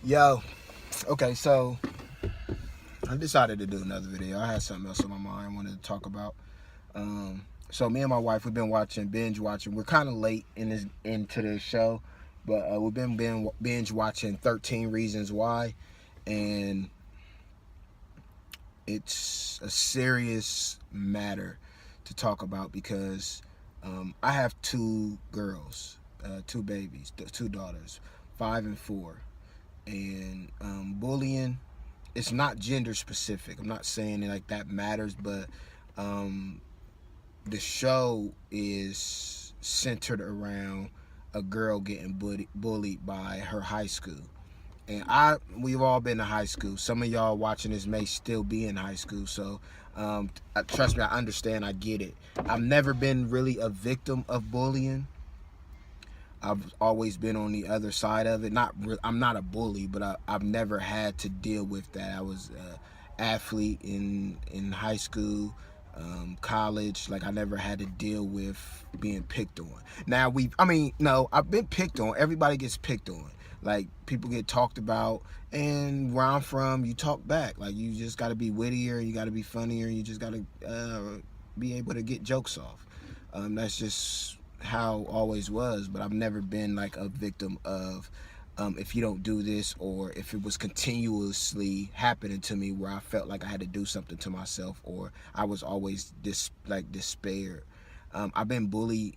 Yo, okay, so I decided to do another video. I had something else on my mind I wanted to talk about. So me and my wife, we've been binge watching. We're kind of late into this show, but we've been binge watching 13 Reasons Why, and it's a serious matter to talk about because I have two girls, two babies, two daughters, 5 and 4, and bullying. It's not gender specific. I'm not saying it like that matters, but um, the show is centered around a girl getting bullied by her high school. And we've all been to high school. Some of y'all watching this may still be in high school, so trust me, I understand. I get it. I've never been really a victim of bullying. I've always been on the other side of it. I'm not a bully, but I've never had to deal with that. I was an athlete in high school, college. Like, I never had to deal with being picked on. Now no, I've been picked on. Everybody gets picked on. Like, people get talked about, and where I'm from, you talk back. Like, you just got to be wittier, you got to be funnier, you just got to be able to get jokes off. That's just how always was, but I've never been like a victim of if you don't do this, or if it was continuously happening to me where I felt like I had to do something to myself, or I was always despaired. I've been bullied.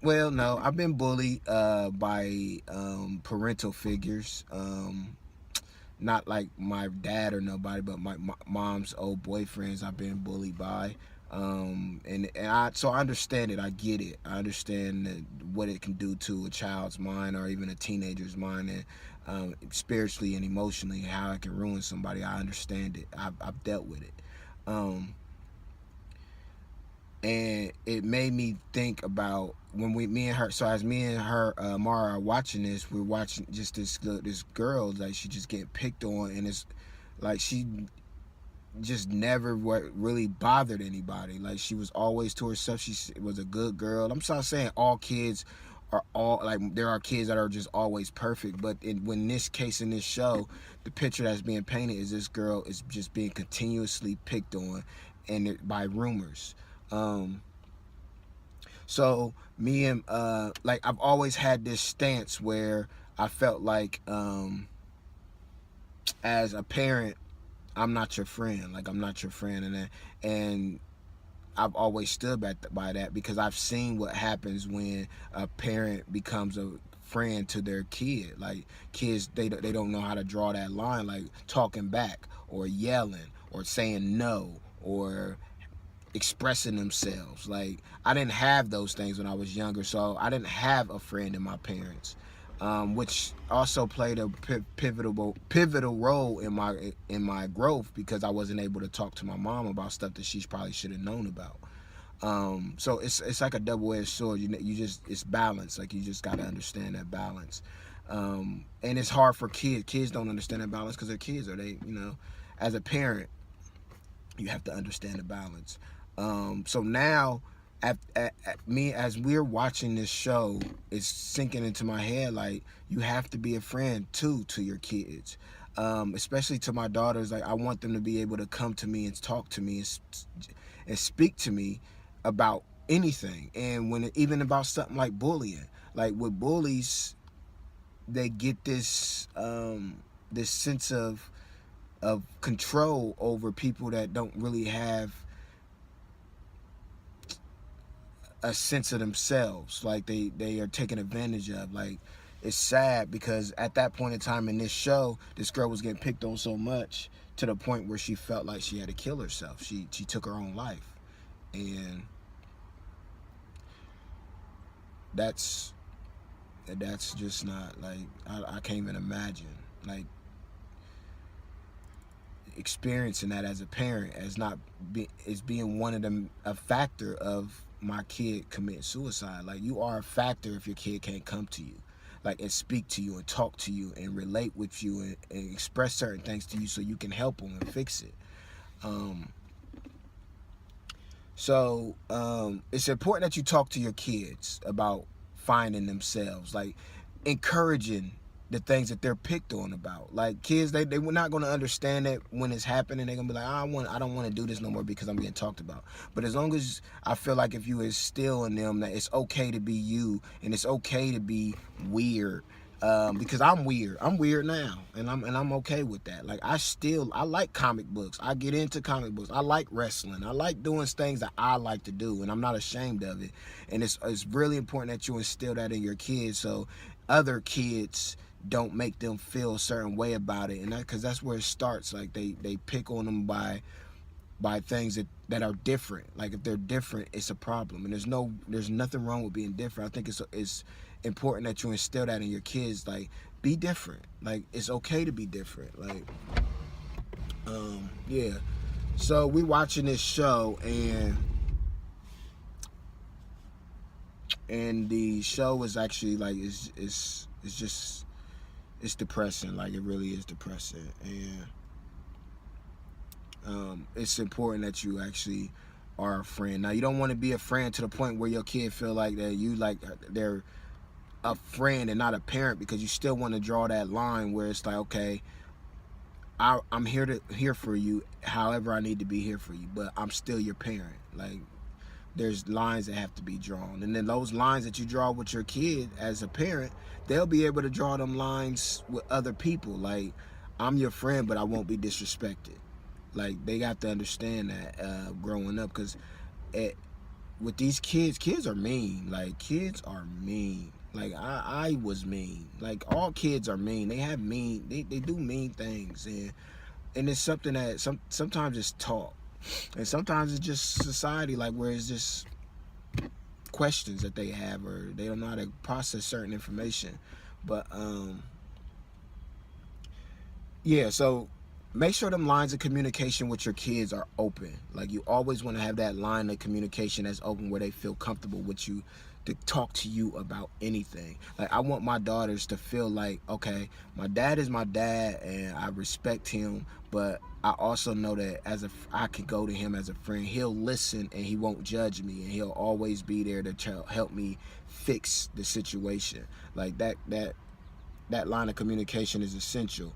Well, no, I've been bullied by parental figures. Not like my dad or nobody, but my mom's old boyfriends I've been bullied by. So I understand it. I get it. I understand what it can do to a child's mind or even a teenager's mind, and spiritually and emotionally, how it can ruin somebody. I understand it. I've dealt with it. And it made me think about when me and her. So as me and her, Mara, are watching this, we're watching just this girl, like, she just getting picked on, and it's like she just never really bothered anybody. Like, she was always to herself. She was a good girl. I'm not saying all kids are all like, there are kids that are just always perfect, but when this case in this show, the picture that's being painted is this girl is just being continuously picked on, and by rumors. So me and like, I've always had this stance where I felt like as a parent, I'm not your friend. Like, I'm not your friend, and I've always stood by that, because I've seen what happens when a parent becomes a friend to their kid. Like, kids, they don't know how to draw that line, like talking back or yelling or saying no or expressing themselves. Like, I didn't have those things when I was younger, so I didn't have a friend in my parents, which also played a pivotal role in my growth, because I wasn't able to talk to my mom about stuff that she probably should have known about. So it's like a double-edged sword. It's balance. Like, you just got to understand that balance. And it's hard for kids. Kids don't understand that balance because they're kids, or as a parent, you have to understand the balance. So now, me, as we're watching this show, it's sinking into my head, like, you have to be a friend too to your kids, especially to my daughters. Like, I want them to be able to come to me and talk to me and speak to me about anything, and even about something like bullying. Like, with bullies, they get this sense of control over people that don't really have a sense of themselves. Like, they are taken advantage of. Like, it's sad, because at that point in time in this show, this girl was getting picked on so much to the point where she felt like she had to kill herself. She took her own life, and that's just not, like, I can't even imagine, like, experiencing that as a parent, as being one of them, a factor of my kid committing suicide. Like, you are a factor if your kid can't come to you, like, and speak to you and talk to you and relate with you, and express certain things to you, so you can help them and fix it. It's important that you talk to your kids about finding themselves, like, encouraging the things that they're picked on about. Like kids, they were not going to understand it when it's happening. They're going to be like, I don't want to do this no more because I'm getting talked about. But as long as I feel like if you instill in them that it's okay to be you and it's okay to be weird, because I'm weird. I'm weird now, and I'm okay with that. Like I like comic books. I get into comic books. I like wrestling. I like doing things that I like to do, and I'm not ashamed of it. And it's really important that you instill that in your kids, so other kids don't make them feel a certain way about it. And because that's where it starts. Like they pick on them by things that are different. Like if they're different, it's a problem. And there's nothing wrong with being different. I think it's important that you instill that in your kids. Like, be different. Like, it's okay to be different. Like, yeah. So we watching this show, and the show is actually like it's just it's depressing. Like, it really is depressing. And it's important that you actually are a friend. Now, you don't want to be a friend to the point where your kid feel like that you like they're a friend and not a parent, because you still want to draw that line where it's like, okay, I'm here for you however I need to be here for you, but I'm still your parent. Like, there's lines that have to be drawn, and then those lines that you draw with your kid as a parent, they'll be able to draw them lines with other people. Like, I'm your friend, but I won't be disrespected. Like, they got to understand that growing up, because with these kids are mean. Like, kids are mean. Like, I was mean. Like, all kids are mean. They have mean, they do mean things, and it's something that sometimes it's taught, and sometimes it's just society, like, where it's just questions that they have, or they don't know how to process certain information. But yeah, so make sure them lines of communication with your kids are open. Like, you always want to have that line of communication that's open, where they feel comfortable with you to talk to you about anything. Like, I want my daughters to feel like, okay, my dad is my dad and I respect him, but I also know that I can go to him as a friend. He'll listen and he won't judge me, and he'll always be there to help me fix the situation. Like, that line of communication is essential.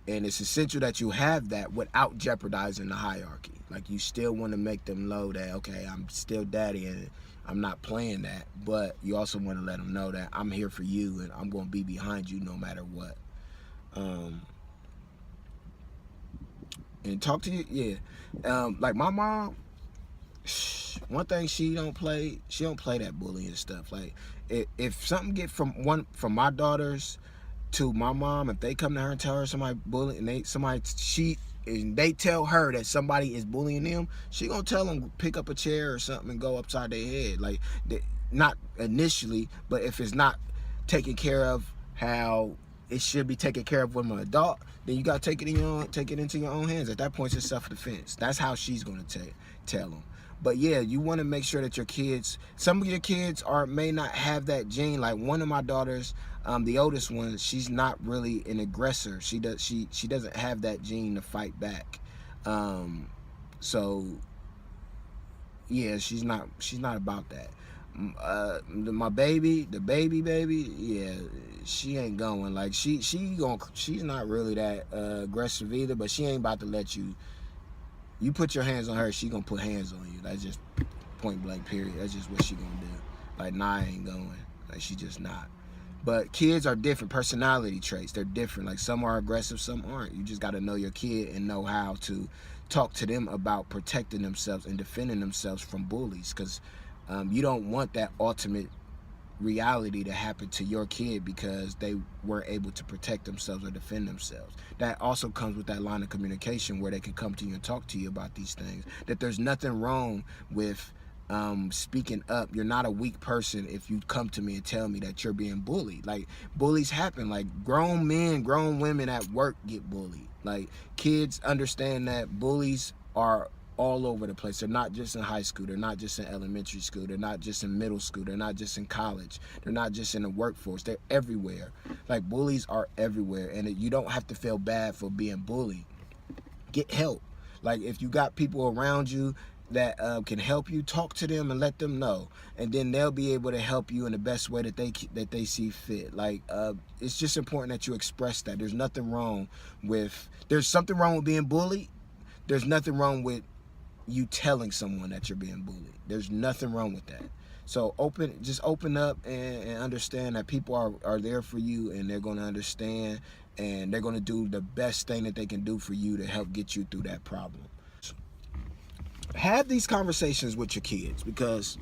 And it's essential that you have that without jeopardizing the hierarchy. Like, you still want to make them know that, okay, I'm still daddy and I'm not playing that, but you also want to let them know that I'm here for you and I'm going to be behind you no matter what. And talk to you, yeah. Like, my mom, one thing she don't play that bullying stuff. Like, if something get from my daughters to my mom, if they come to her and tell her somebody bullying, and they tell her that somebody is bullying them, she gonna tell them pick up a chair or something and go upside their head. Like, not initially, but if it's not taken care of how it should be taken care of with an adult, then you gotta take it into your own hands. At that point, it's self-defense. That's how she's gonna tell them. But yeah, you want to make sure that your kids, some of your kids may not have that gene. Like, one of my daughters, the oldest one, she's not really an aggressor. She doesn't have that gene to fight back. So yeah, she's not about that. My baby, yeah, she ain't going. Like, she's not really that aggressive either, but she ain't about to let you put your hands on her, she gonna put hands on you. That's just point blank, period. That's just what she gonna do. Like, nah, I ain't going. Like, she just not. But kids are different. Personality traits, they're different. Like, some are aggressive, some aren't. You just gotta know your kid and know how to talk to them about protecting themselves and defending themselves from bullies, because you don't want that ultimate reality to happen to your kid because they weren't able to protect themselves or defend themselves. That also comes with that line of communication where they can come to you and talk to you about these things. That there's nothing wrong with speaking up. You're not a weak person if you come to me and tell me that you're being bullied. Like, bullies happen. Like, grown men, grown women at work get bullied. Like, kids understand that bullies are all over the place. They're not just in high school. They're not just in elementary school. They're not just in middle school. They're not just in college. They're not just in the workforce. They're everywhere. Like, bullies are everywhere, and you don't have to feel bad for being bullied. Get help. Like, if you got people around you that can help you, talk to them and let them know, and then they'll be able to help you in the best way that they see fit. Like it's just important that you express that. There's something wrong with being bullied. There's nothing wrong with you telling someone that you're being bullied. There's nothing wrong with that. So just open up and understand that people are there for you, and they're going to understand, and they're going to do the best thing that they can do for you to help get you through that problem. Have these conversations with your kids, because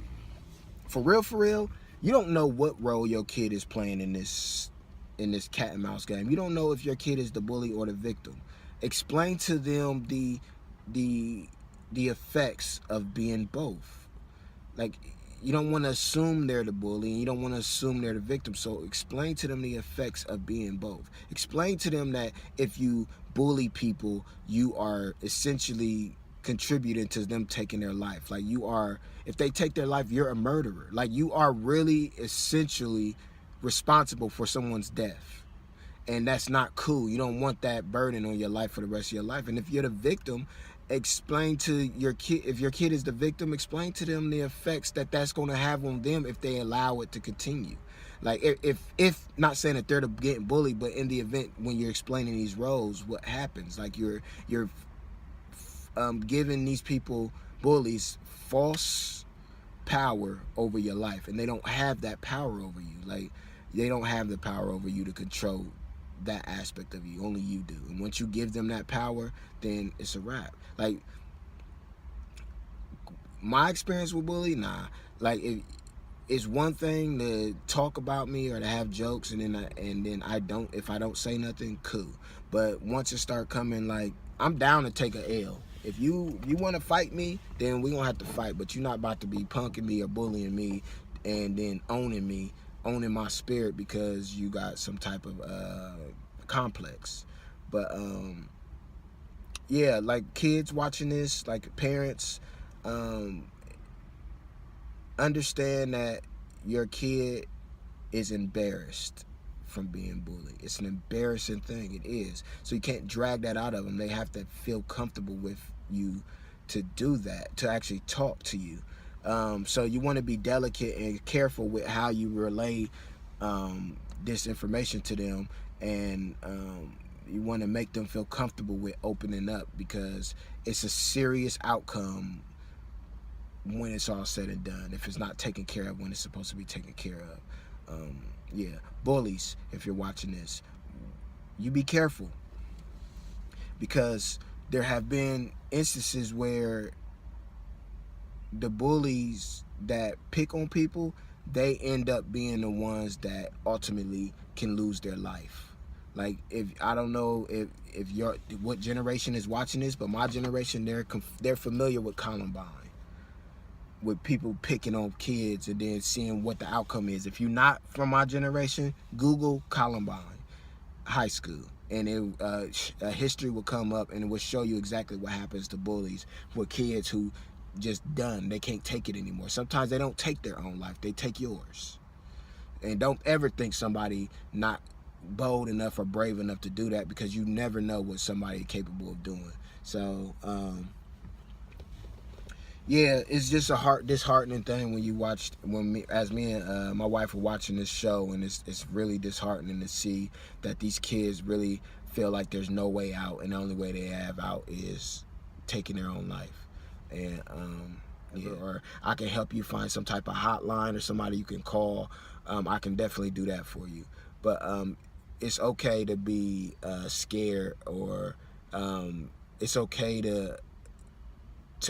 for real, you don't know what role your kid is playing in this cat and mouse game. You don't know if your kid is the bully or the victim. Explain to them the effects of being both. Like, you don't want to assume they're the bully, and you don't want to assume they're the victim. So explain to them the effects of being both. Explain to them that if you bully people, you are essentially contributing to them taking their life. Like, if they take their life, you're a murderer. Like, you are really essentially responsible for someone's death. And that's not cool. You don't want that burden on your life for the rest of your life. And if you're the victim, explain to your kid, if your kid is the victim, explain to them the effects that's going to have on them if they allow it to continue. Like, if not saying that they're getting bullied, but in the event when you're explaining these roles, what happens? Like, you're giving these people, bullies, false power over your life, and they don't have that power over you. Like, they don't have the power over you to control that aspect of you. Only you do. And once you give them that power, then it's a wrap. Like, my experience with bullying, like, it's one thing to talk about me or to have jokes, and then if I don't say nothing, cool. But once it start coming, like, I'm down to take a L. If you want to fight me, then we gonna have to fight. But you're not about to be punking me or bullying me, and then owning my spirit because you got some type of complex. But yeah, like, kids watching this, like, parents, understand that your kid is embarrassed from being bullied. It's an embarrassing thing. It is. So you can't drag that out of them. They have to feel comfortable with you to do that, to actually talk to you. So you want to be delicate and careful with how you relay this information to them, and you want to make them feel comfortable with opening up, because it's a serious outcome when it's all said and done, if it's not taken care of when it's supposed to be taken care of. Yeah, bullies, if you're watching this, you be careful, because there have been instances where the bullies that pick on people, they end up being the ones that ultimately can lose their life. Like, if I don't know if what generation is watching this, but my generation, they're familiar with Columbine, with people picking on kids and then seeing what the outcome is. If you're not from my generation, Google Columbine High School, and a history will come up, and it will show you exactly what happens to bullies with kids who just done. They can't take it anymore. Sometimes they don't take their own life, they take yours. And don't ever think somebody not bold enough or brave enough to do that, because you never know what somebody is capable of doing. So yeah, it's just a disheartening thing when me and my wife were watching this show, and it's really disheartening to see that these kids really feel like there's no way out, and the only way they have out is taking their own life. And yeah, or I can help you find some type of hotline or somebody you can call. I can definitely do that for you. But it's okay to be scared, or it's okay to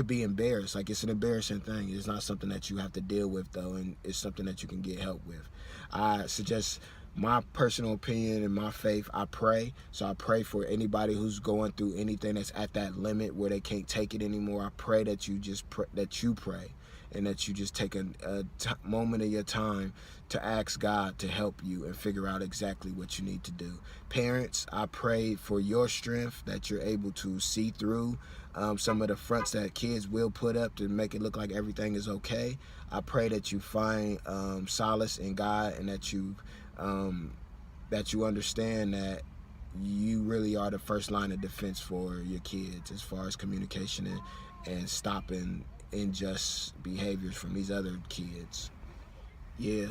be embarrassed. Like, it's an embarrassing thing. It's not something that you have to deal with, though, and it's something that you can get help with. I suggest, my personal opinion and my faith, I pray. So I pray for anybody who's going through anything that's at that limit where they can't take it anymore. I pray that you pray, and that you just take a moment of your time to ask God to help you and figure out exactly what you need to do. Parents, I pray for your strength, that you're able to see through some of the fronts that kids will put up to make it look like everything is okay. I pray that you find solace in God, and that you understand that you really are the first line of defense for your kids, as far as communication and stopping unjust behaviors from these other kids. Yeah,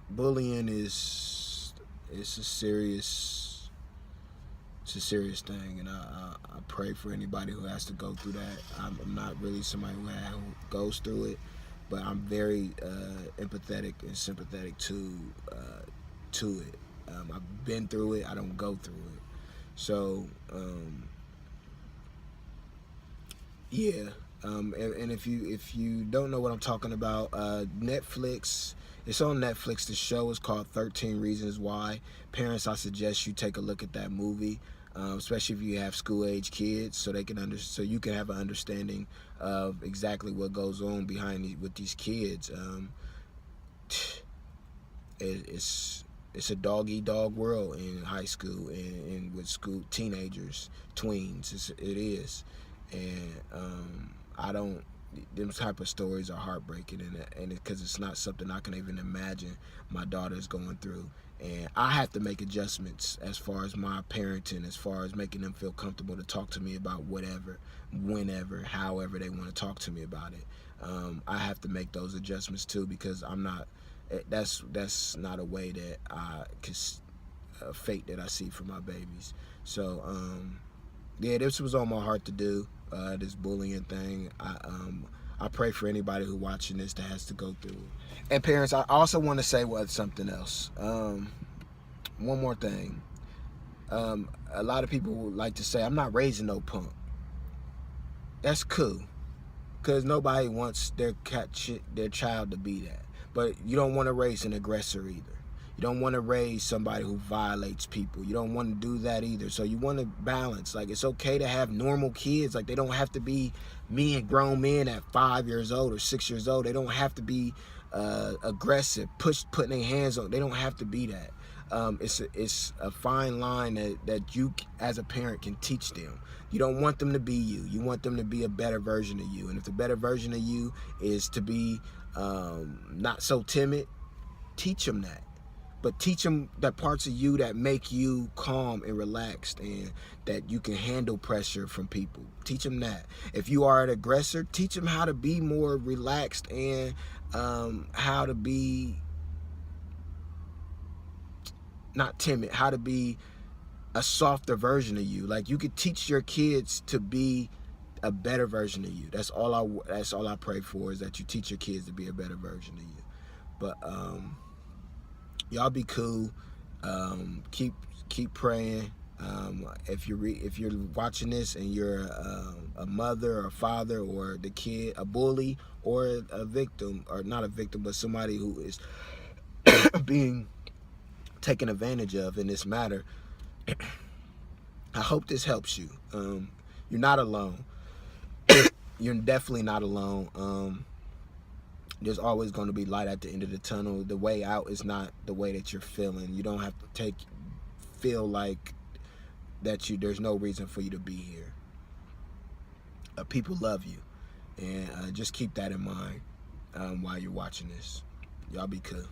bullying is it's a serious thing, and I pray for anybody who has to go through that. I'm not really somebody who goes through it, but I'm very empathetic and sympathetic to it. I've been through it. I don't go through it. So yeah. And if you don't know what I'm talking about, Netflix. It's on Netflix. The show is called 13 Reasons Why. Parents, I suggest you take a look at that movie, especially if you have school age kids, so they can so you can have an understanding of exactly what goes on with these kids. It's a dog eat dog world in high school and with school teenagers, tweens. It is, and I don't. Them type of stories are heartbreaking, and because it's not something I can even imagine my daughter's going through, and I have to make adjustments as far as my parenting, as far as making them feel comfortable to talk to me about whatever, whenever, however they want to talk to me about it. I have to make those adjustments too, because I'm not. That's not a way that a fate that I see for my babies. So yeah, this was on my heart to do, this bullying thing. I pray for anybody who watching this that has to go through it. And parents, I also want to say something else. One more thing. A lot of people would like to say, I'm not raising no punk. That's cool, because nobody wants their child to be that. But you don't want to raise an aggressor either. You don't want to raise somebody who violates people. You don't want to do that either. So you want to balance. Like, it's okay to have normal kids. Like, they don't have to be grown men at 5 years old or 6 years old. They don't have to be aggressive, putting their hands on. They don't have to be that. It's a fine line that you as a parent can teach them. You don't want them to be you. You want them to be a better version of you. And if the better version of you is to be not so timid, teach them that. But teach them the parts of you that make you calm and relaxed, and that you can handle pressure from people. Teach them that. If you are an aggressor, teach them how to be more relaxed, and how to be not timid, how to be a softer version of you. Like, you could teach your kids to be a better version of you. That's all I pray for, is that you teach your kids to be a better version of you. But y'all be cool. Keep praying. If you're watching this and you're a mother or a father, or the kid, a bully, or a victim, or not a victim, but somebody who is being taken advantage of in this matter, I hope this helps you. You're not alone. You're definitely not alone. There's always going to be light at the end of the tunnel. The way out is not the way that you're feeling. You don't have to feel like there's no reason for you to be here. People love you, and just keep that in mind while you're watching this. Y'all be cool.